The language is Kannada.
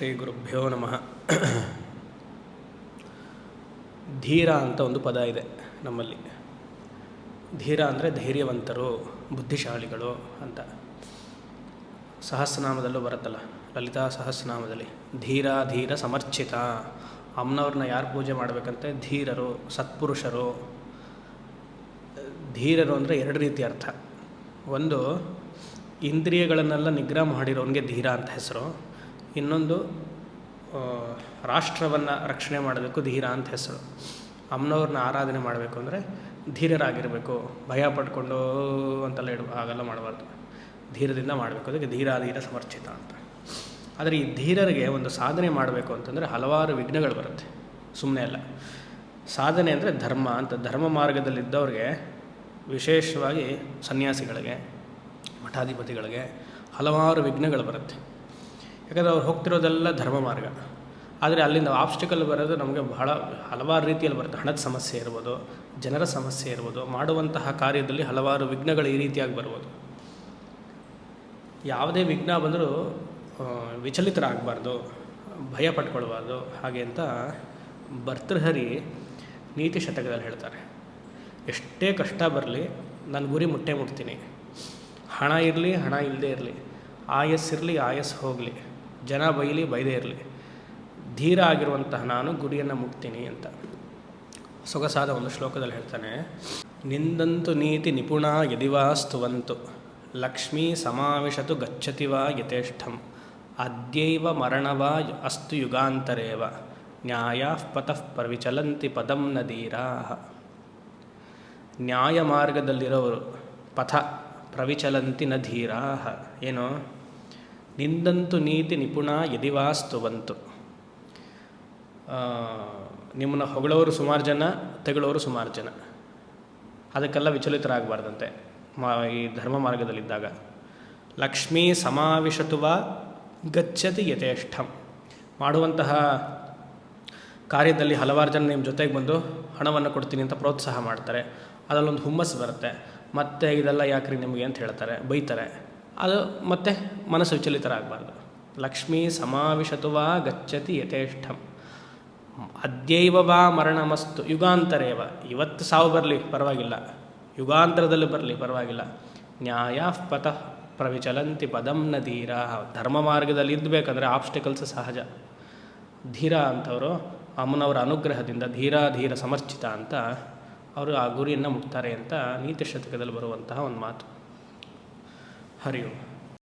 ಶ್ರೀ ಗುರುಭ್ಯೋ ನಮಃ. ಧೀರ ಅಂತ ಒಂದು ಪದ ಇದೆ ನಮ್ಮಲ್ಲಿ. ಧೀರ ಅಂದರೆ ಧೈರ್ಯವಂತರು, ಬುದ್ಧಿಶಾಲಿಗಳು ಅಂತ. ಸಹಸ್ರನಾಮದಲ್ಲೂ ಬರುತ್ತಲ್ಲ, ಲಲಿತಾ ಸಹಸ್ರನಾಮದಲ್ಲಿ ಧೀರ ಧೀರ ಸಮರ್ಚಿತ. ಅಮ್ಮನವ್ರನ್ನ ಯಾರು ಪೂಜೆ ಮಾಡಬೇಕಂತೆ? ಧೀರರು, ಸತ್ಪುರುಷರು. ಧೀರರು ಅಂದರೆ ಎರಡು ರೀತಿ ಅರ್ಥ. ಒಂದು, ಇಂದ್ರಿಯಗಳನ್ನೆಲ್ಲ ನಿಗ್ರಹ ಮಾಡಿರೋನಿಗೆ ಧೀರ ಅಂತ ಹೆಸರು. ಇನ್ನೊಂದು, ರಾಷ್ಟ್ರವನ್ನು ರಕ್ಷಣೆ ಮಾಡೋದಕ್ಕೂ ಧೀರ ಅಂತ ಹೆಸರು. ಅಮ್ಮನವ್ರನ್ನ ಆರಾಧನೆ ಮಾಡಬೇಕು ಅಂದರೆ ಧೀರರಾಗಿರಬೇಕು, ಭಯ ಪಡ್ಕೊಂಡು ಅಂತೆಲ್ಲ ಹಾಗೆಲ್ಲ ಮಾಡಬಾರ್ದು, ಧೀರದಿಂದ ಮಾಡಬೇಕು. ಅದಕ್ಕೆ ಧೀರ ಸಮರ್ಚಿತ ಅಂತ. ಆದರೆ ಈ ಧೀರರಿಗೆ ಒಂದು ಸಾಧನೆ ಮಾಡಬೇಕು ಅಂತಂದರೆ ಹಲವಾರು ವಿಘ್ನಗಳು ಬರುತ್ತೆ, ಸುಮ್ಮನೆ ಅಲ್ಲ. ಸಾಧನೆ ಅಂದರೆ ಧರ್ಮ ಅಂತ. ಧರ್ಮ ಮಾರ್ಗದಲ್ಲಿದ್ದವ್ರಿಗೆ, ವಿಶೇಷವಾಗಿ ಸನ್ಯಾಸಿಗಳಿಗೆ, ಮಠಾಧಿಪತಿಗಳಿಗೆ ಹಲವಾರು ವಿಘ್ನಗಳು ಬರುತ್ತೆ. ಯಾಕಂದರೆ ಅವ್ರು ಹೋಗ್ತಿರೋದೆಲ್ಲ ಧರ್ಮ ಮಾರ್ಗ. ಆದರೆ ಅಲ್ಲಿಂದ ಆಬ್ಸ್ಟಿಕಲ್ ಬರೋದು ನಮಗೆ ಹಲವಾರು ರೀತಿಯಲ್ಲಿ ಬರುತ್ತೆ. ಹಣದ ಸಮಸ್ಯೆ ಇರ್ಬೋದು, ಜನರ ಸಮಸ್ಯೆ ಇರ್ಬೋದು, ಮಾಡುವಂತಹ ಕಾರ್ಯದಲ್ಲಿ ಹಲವಾರು ವಿಘ್ನಗಳು ಈ ರೀತಿಯಾಗಿ ಬರ್ಬೋದು. ಯಾವುದೇ ವಿಘ್ನ ಬಂದರೂ ವಿಚಲಿತರಾಗಬಾರ್ದು, ಭಯ ಪಟ್ಕೊಳ್ಬಾರ್ದು. ಹಾಗೆ ಅಂತ ಭರ್ತೃಹರಿ ನೀತಿ ಶತಕದಲ್ಲಿ ಹೇಳ್ತಾರೆ, ಎಷ್ಟೇ ಕಷ್ಟ ಬರಲಿ ನಾನು ಗುರಿ ಮುಟ್ತೀನಿ. ಹಣ ಇರಲಿ, ಹಣ ಇಲ್ಲದೇ ಇರಲಿ, ಆಯಸ್ಸಿರಲಿ, ಆಯಸ್ಸು ಹೋಗಲಿ, ಜನ ಬೈಲಿ, ಬೈದೇ ಇರಲಿ, ಧೀರ ಆಗಿರುವಂತಹ ನಾನು ಗುರಿಯನ್ನು ಮುಟ್ತೀನಿ ಅಂತ ಸೊಗಸಾದ ಒಂದು ಶ್ಲೋಕದಲ್ಲಿ ಹೇಳ್ತಾನೆ. ನಿಂದಂತು ನೀತಿ ನಿಪುಣ ಯದಿವಾ ಸ್ತುವಂತು, ಲಕ್ಷ್ಮೀ ಸಮಾವಿಶತು ಗಚ್ಚತಿ ವಾ ಯಥೇಷ್ಟಂ, ಅದ್ಯೈವ ಮರಣವಾ ಅಸ್ತು ಯುಗಾಂತರೇವ, ನ್ಯಾಯಃ ಪತಃ ಪ್ರವಿಚಲಂತಿ ಪದಂ ನ ಧೀರಾಃ. ನ್ಯಾಯ ಮಾರ್ಗದಲ್ಲಿರೋರು ಪಥ ಪ್ರವಿಚಲಂತಿ ನ ಧೀರಾಃ. ಏನು? ನಿಂದಂತು ನೀತಿ ನಿಪುಣ ಯದಿವಾ ಸ್ತುವಂತು. ನಿಮ್ಮನ್ನು ಹೊಗಳವರು ಸುಮಾರು ಜನ, ತೆಗಳವರು ಸುಮಾರು ಜನ. ಅದಕ್ಕೆಲ್ಲ ವಿಚಲಿತರಾಗಬಾರ್ದಂತೆ ಈ ಧರ್ಮ ಮಾರ್ಗದಲ್ಲಿದ್ದಾಗ. ಲಕ್ಷ್ಮೀ ಸಮಾವಿಶತುವ ಗಚ್ಚತಿ ಯಥೇಷ್ಟಂ. ಮಾಡುವಂತಹ ಕಾರ್ಯದಲ್ಲಿ ಹಲವಾರು ಜನ ನಿಮ್ಮ ಜೊತೆಗೆ ಬಂದು ಹಣವನ್ನು ಕೊಡ್ತೀನಿ ಅಂತ ಪ್ರೋತ್ಸಾಹ ಮಾಡ್ತಾರೆ. ಅದರಲ್ಲೊಂದು ಹುಮ್ಮಸ್ಸು ಬರುತ್ತೆ. ಮತ್ತೆ ಇದೆಲ್ಲ ಯಾಕ್ರಿ ನಿಮಗೆ ಅಂತ ಹೇಳ್ತಾರೆ, ಬೈತಾರೆ. ಅದು ಮತ್ತೆ ಮನಸ್ಸು ವಿಚಲಿತರಾಗಬಾರ್ದು. ಲಕ್ಷ್ಮೀ ಸಮಾವಿಶತುವ ಗಚ್ಚತಿ ಯಥೇಷ್ಟಂ, ಅದ್ಯೈವ ವಾ ಮರಣಮಸ್ತು ಯುಗಾಂತರೇವ. ಇವತ್ತು ಸಾವು ಬರಲಿ ಪರವಾಗಿಲ್ಲ, ಯುಗಾಂತರದಲ್ಲಿ ಬರಲಿ ಪರವಾಗಿಲ್ಲ. ನ್ಯಾಯಃ ಪತಃ ಪ್ರವಿಚಲಂತಿ ಪದಂ ನ ಧೀರಾಃ. ಧರ್ಮ ಮಾರ್ಗದಲ್ಲಿ ಇದ್ದಬೇಕಂದ್ರೆ ಆಬ್ಸ್ಟಿಕಲ್ಸ್ ಸಹಜ. ಧೀರ ಅಂತವರು ಅಮ್ಮನವರ ಅನುಗ್ರಹದಿಂದ ಧೀರ ಸಮರ್ಚಿತ ಅಂತ ಅವರು ಆ ಗುರಿಯನ್ನು ಮುಟ್ತಾರೆ ಅಂತ ನೀತಿ ಶತಕದಲ್ಲಿ ಬರುವಂತಹ ಒಂದು ಮಾತು. ಹರಿ ಓಂ.